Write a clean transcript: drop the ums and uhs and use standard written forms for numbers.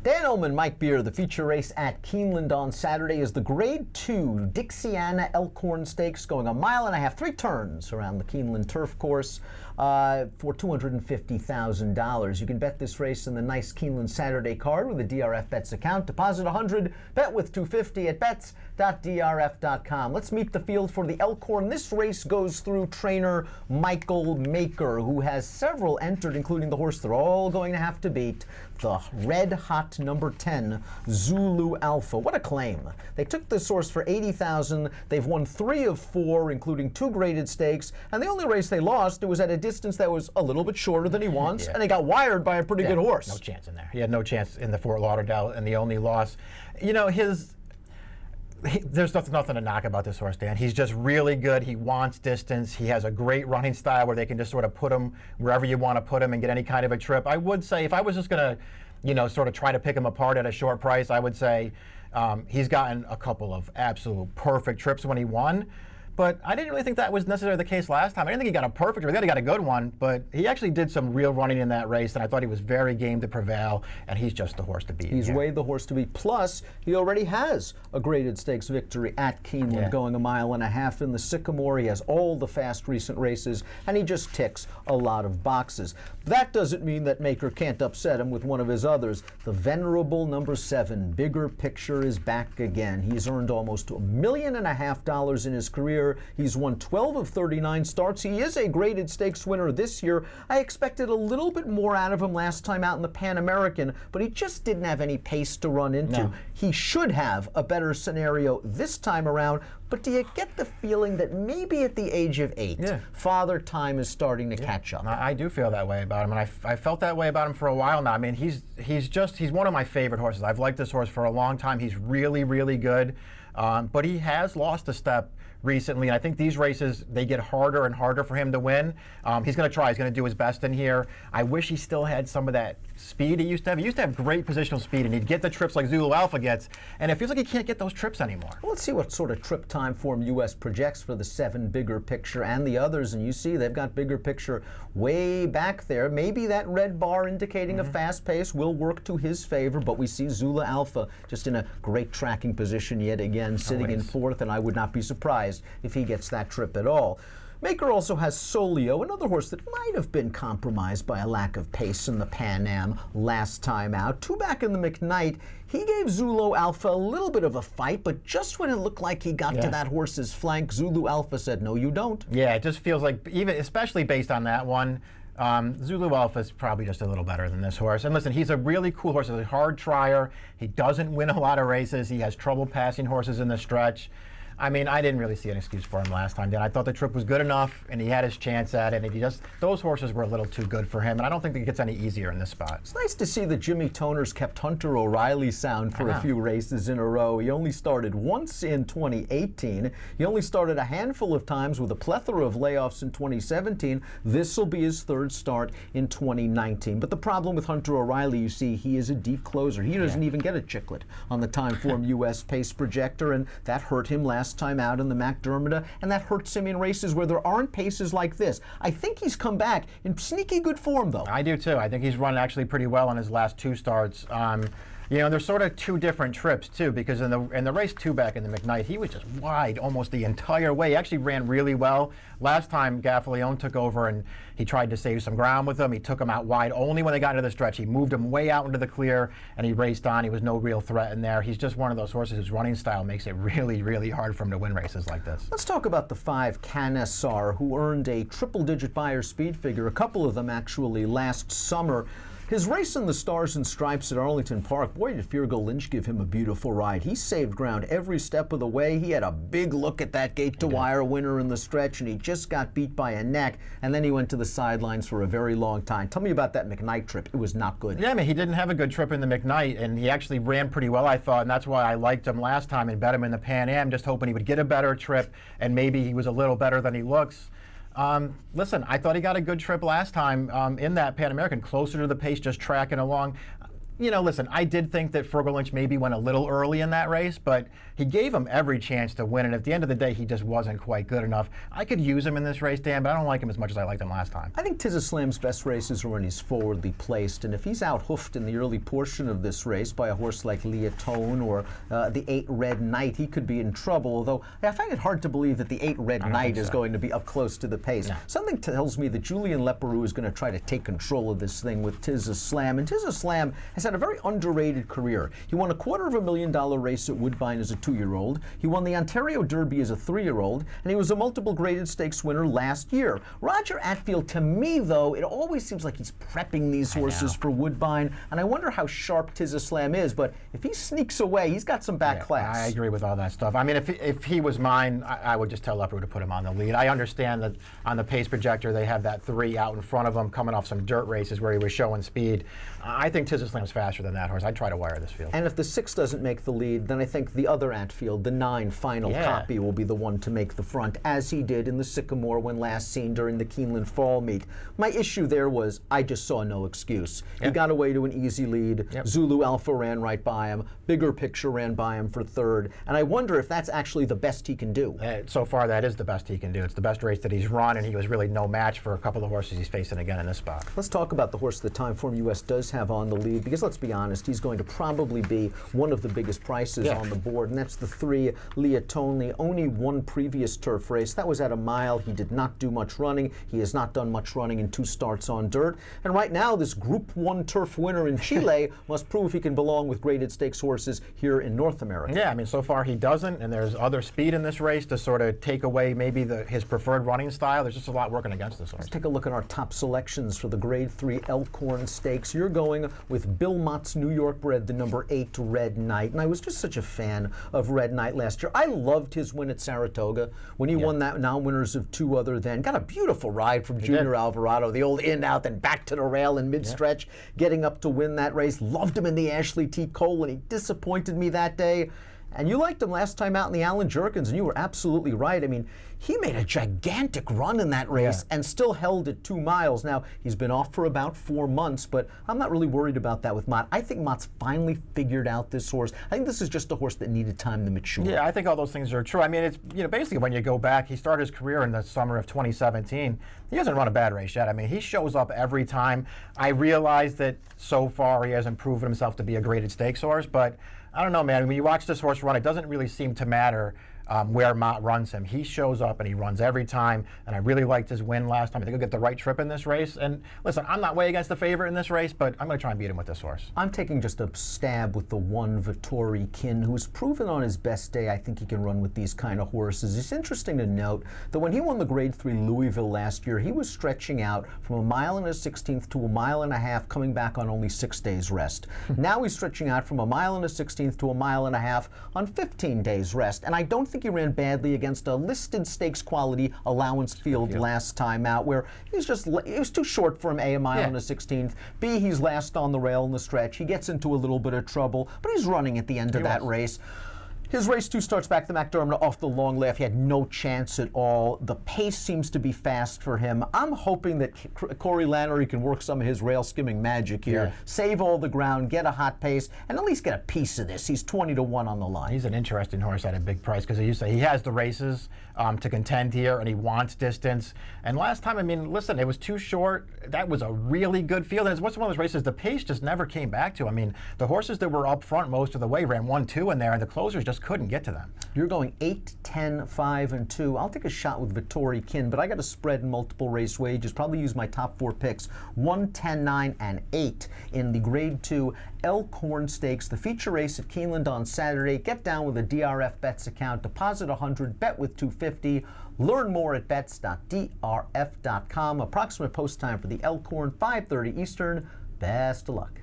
Dan Illman, Mike Beer. The feature race at Keeneland on Saturday is the Grade 2 Dixiana Elkhorn Stakes, going a mile and a half, 3 turns around the Keeneland turf course for $250,000. You can bet this race in the nice Keeneland Saturday card with a DRF Bets account. Deposit $100, bet with $250 at bets.drf.com. Let's meet the field for the Elkhorn. This race goes through trainer Michael Maker, who has several entered, including the horse they're all going to have to beat, the red-hot number 10, Zulu Alpha. What a claim. They took this horse for $80,000. They've won 3 of 4, including 2 graded stakes, and the only race they lost, it was at a distance that was a little bit shorter than he wants, and they got wired by a pretty good horse. No chance in there. He had no chance in the Fort Lauderdale, and the only loss, there's nothing to knock about this horse, Dan. He's just really good. He wants distance. He has a great running style where they can just sort of put him wherever you want to put him and get any kind of a trip. I would say, if I was just going to, sort of try to pick him apart at a short price, I would say he's gotten a couple of absolute perfect trips when he won. But I didn't really think that was necessarily the case last time. I didn't think he got a perfect, or he got a good one, but he actually did some real running in that race, and I thought he was very game to prevail, and he's just the horse to beat. He's way the horse to beat. Plus, he already has a graded stakes victory at Keeneland, going a mile and a half in the Sycamore. He has all the fast recent races, and he just ticks a lot of boxes. That doesn't mean that Maker can't upset him with one of his others. The venerable number 7, Bigger Picture, is back again. He's earned almost $1.5 million in his career. He's won 12 of 39 starts. He is a graded stakes winner this year. I expected a little bit more out of him last time out in the Pan American, but he just didn't have any pace to run into. No. He should have a better scenario this time around, but do you get the feeling that maybe at the age of 8, Father Time is starting to catch up? I do feel that way about him, and I felt that way about him for a while now. I mean, he's one of my favorite horses. I've liked this horse for a long time. He's really, really good, but he has lost a step recently, and I think these races, they get harder and harder for him to win. He's going to try. He's going to do his best in here. I wish he still had some of that speed he used to have. He used to have great positional speed, and he'd get the trips like Zulu Alpha gets, and it feels like he can't get those trips anymore. Well, let's see what sort of trip time form U.S. projects for the 7 Bigger Picture and the others, and you see they've got Bigger Picture way back there. Maybe that red bar indicating a fast pace will work to his favor, but we see Zulu Alpha just in a great tracking position yet again, sitting in 4th, and I would not be surprised if he gets that trip at all. Maker also has Solio, another horse that might have been compromised by a lack of pace in the Pan Am last time out. 2 back in the McKnight. He gave Zulu Alpha a little bit of a fight, but just when it looked like he got to that horse's flank, Zulu Alpha said, "No, you don't." Yeah, it just feels like, even especially based on that one, Zulu Alpha is probably just a little better than this horse. And listen, he's a really cool horse. He's a hard trier. He doesn't win a lot of races. He has trouble passing horses in the stretch. I mean, I didn't really see an excuse for him last time, Dan. I thought the trip was good enough, and he had his chance at it, and those horses were a little too good for him, and I don't think it gets any easier in this spot. It's nice to see that Jimmy Toners kept Hunter O'Reilly sound for a few races in a row. He only started once in 2018. He only started a handful of times with a plethora of layoffs in 2017. This will be his 3rd start in 2019. But the problem with Hunter O'Reilly, you see, he is a deep closer. He doesn't even get a chiclet on the Timeform U.S. pace projector, and that hurt him last time out in the McDermott, and that hurts him in races where there aren't paces like this. I think he's come back in sneaky good form, though. I do too. I think he's run actually pretty well on his last 2 starts. There's sort of 2 different trips too, because in the race 2 back in the McKnight, he was just wide almost the entire way. He actually ran really well. Last time Gaffalione took over and he tried to save some ground with him. He took him out wide only when they got into the stretch. He moved him way out into the clear and he raced on. He was no real threat in there. He's just one of those horses whose running style makes it really, really hard for him to win races like this. Let's talk about the 5 Canassar, who earned a triple-digit Beyer speed figure, a couple of them actually last summer. His race in the Stars and Stripes at Arlington Park, boy, did Fergal Lynch give him a beautiful ride. He saved ground every step of the way. He had a big look at that gate-to-wire winner in the stretch, and he just got beat by a neck, and then he went to the sidelines for a very long time. Tell me about that McKnight trip. It was not good. Yeah, I mean, he didn't have a good trip in the McKnight, and he actually ran pretty well, I thought, and that's why I liked him last time and bet him in the Pan Am, just hoping he would get a better trip, and maybe he was a little better than he looks. Listen, I thought he got a good trip last time in that Pan American, closer to the pace, just tracking along. You know, listen, I did think that Fergal Lynch maybe went a little early in that race, but he gave him every chance to win, and at the end of the day, he just wasn't quite good enough. I could use him in this race, Dan, but I don't like him as much as I liked him last time. I think Tiz Slam's best races are when he's forwardly placed, and if he's out-hoofed in the early portion of this race by a horse like Leotone or the 8 Red Knight, he could be in trouble, although I find it hard to believe that the 8 Red Knight is going to be up close to the pace. No. Something tells me that Julian Leparoux is going to try to take control of this thing with Tiz Slam, and Tiz Slam has had a very underrated career. He won a $250,000 race at Woodbine as a 2-year-old. He won the Ontario Derby as a 3-year-old, and he was a multiple graded stakes winner last year. Roger Attfield, to me, though, it always seems like he's prepping these horses for Woodbine, and I wonder how sharp Tiz Slam is, but if he sneaks away, he's got some back class. I agree with all that stuff. I mean, if he was mine, I would just tell Leparoux to put him on the lead. I understand that on the pace projector, they have that 3 out in front of him coming off some dirt races where he was showing speed. I think Tiz Slam's faster than that horse. I'd try to wire this field. And if the 6 doesn't make the lead, then I think the other Attfield, the 9 final copy, will be the one to make the front, as he did in the Sycamore when last seen during the Keeneland fall meet. My issue there was I just saw no excuse. He got away to an easy lead. Zulu Alpha ran right by him. Bigger Picture ran by him for 3rd. And I wonder if that's actually the best he can do. So far, that is the best he can do. It's the best race that he's run, and he was really no match for a couple of horses he's facing again in this spot. Let's talk about the horse that Timeform US does have on the lead, because let's be honest, he's going to probably be one of the biggest prices on the board, and that's the 3 Leotone. Only one previous turf race. That was at a mile. He did not do much running. He has not done much running in 2 starts on dirt. And right now, this Group 1 turf winner in Chile must prove he can belong with graded stakes horses here in North America. Yeah, I mean, so far he doesn't, and there's other speed in this race to sort of take away maybe his preferred running style. There's just a lot working against this horse. Let's take a look at our top selections for the Grade 3 Elkhorn Stakes. You're going with Bill Mott's New York bred, the number 8 Red Knight, and I was just such a fan of Red Knight last year. I loved his win at Saratoga when he won that non-winners of 2 other then. Got a beautiful ride from Junior Alvarado, the old in, out, then back to the rail in mid-stretch, getting up to win that race. Loved him in the Ashley T. Cole, and he disappointed me that day. And you liked him last time out in the Alan Jerkins, and you were absolutely right. I mean, he made a gigantic run in that race and still held at 2 miles. Now, he's been off for about 4 months, but I'm not really worried about that with Mott. I think Mott's finally figured out this horse. I think this is just a horse that needed time to mature. Yeah, I think all those things are true. I mean, it's, you know, basically when you go back, he started his career in the summer of 2017. He hasn't run a bad race yet. I mean, he shows up every time. I realize that so far he hasn't proven himself to be a graded stakes horse, but I don't know, man. When you watch this horse run, it doesn't really seem to matter where Mott runs him. He shows up and he runs every time, and I really liked his win last time. I think he'll get the right trip in this race. And listen, I'm not way against the favorite in this race, but I'm going to try and beat him with this horse. I'm taking just a stab with the 1 Vittori Kin, who's proven on his best day I think he can run with these kind of horses. It's interesting to note that when he won the Grade 3 Louisville last year, he was stretching out from 1 1/16 to 1.5 miles, coming back on only 6 days rest. Now he's stretching out from 1 1/16 to 1.5 miles on 15 days rest. And I don't think he ran badly against a listed stakes quality allowance field last time out, where it was too short for him, A, 1 1/16, B, he's last on the rail in the stretch. He gets into a little bit of trouble, but he's running at the end of that race. His race 2 starts back to McDermott off the long laugh. He had no chance at all. The pace seems to be fast for him. I'm hoping that Corey Lannery can work some of his rail skimming magic here, save all the ground, get a hot pace, and at least get a piece of this. He's 20-1 on the line. He's an interesting horse at a big price, because you say he has the races to contend here, and he wants distance. And last time, I mean, listen, it was too short. That was a really good field. And it's one of those races the pace just never came back to. I mean, the horses that were up front most of the way ran 1-2 in there, and the closers just couldn't get to them. You're going 8, 10, 5, and 2. I'll take a shot with Vittori Kin, but I got a spread in multiple race wages. Probably use my top 4 picks: 1, 10, 9, and 8 in the Grade 2 Elkhorn Stakes, the feature race at Keeneland on Saturday. Get down with a DRF Bets account, deposit 100, bet with 250. Learn more at bets.drf.com. Approximate post time for the Elkhorn, 5:30 Eastern. Best of luck.